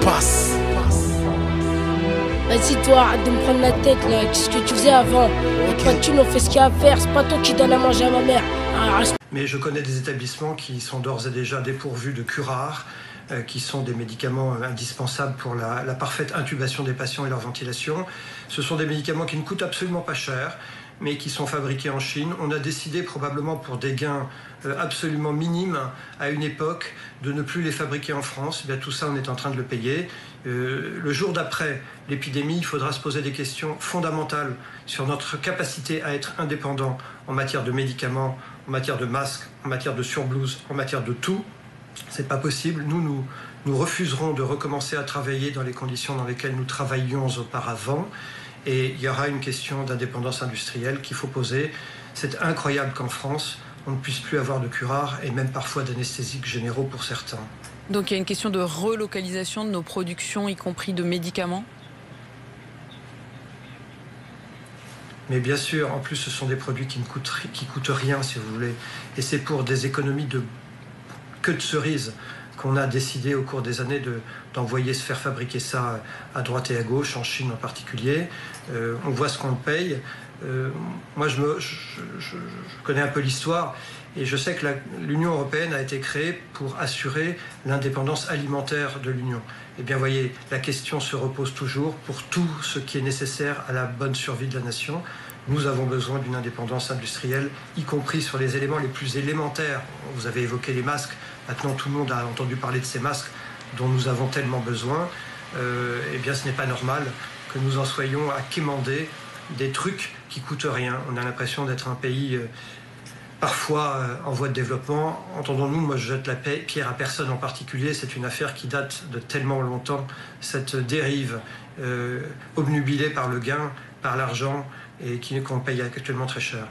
passe. Vas-y toi, arrête de me prendre la tête là, qu'est-ce que tu faisais avant? Okay. Pas de thunes, on fait ce qu'il y a à faire, c'est pas toi qui donne à manger à ma mère. Mais je connais des établissements qui sont d'ores et déjà dépourvus de curares, qui sont des médicaments indispensables pour la parfaite intubation des patients et leur ventilation. Ce sont des médicaments qui ne coûtent absolument pas cher, mais qui sont fabriqués en Chine. On a décidé, probablement pour des gains absolument minimes, à une époque, de ne plus les fabriquer en France. Bien, tout ça, on est en train de le payer. Le jour d'après l'épidémie, il faudra se poser des questions fondamentales sur notre capacité à être indépendant en matière de médicaments, en matière de masques, en matière de surblouses, en matière de tout. C'est pas possible. Nous refuserons de recommencer à travailler dans les conditions dans lesquelles nous travaillions auparavant. Et il y aura une question d'indépendance industrielle qu'il faut poser. C'est incroyable qu'en France, on ne puisse plus avoir de curares et même parfois d'anesthésiques généraux pour certains. Donc il y a une question de relocalisation de nos productions, y compris de médicaments ? Mais bien sûr, en plus, ce sont des produits qui coûtent rien, si vous voulez. Et c'est pour des économies de queue de cerise qu'on a décidé au cours des années d'envoyer se faire fabriquer ça à droite et à gauche, en Chine en particulier. On voit ce qu'on paye. Moi, je connais un peu l'histoire et je sais que l'Union européenne a été créée pour assurer l'indépendance alimentaire de l'Union. Eh bien, voyez, la question se repose toujours pour tout ce qui est nécessaire à la bonne survie de la nation. Nous avons besoin d'une indépendance industrielle, y compris sur les éléments les plus élémentaires. Vous avez évoqué les masques. Maintenant, tout le monde a entendu parler de ces masques dont nous avons tellement besoin. Eh bien, ce n'est pas normal que nous en soyons à quémander des trucs qui coûtent rien. On a l'impression d'être un pays parfois en voie de développement. Entendons-nous, moi je jette la pierre à personne en particulier. C'est une affaire qui date de tellement longtemps. Cette dérive obnubilée par le gain, par l'argent et qu'on paye actuellement très cher.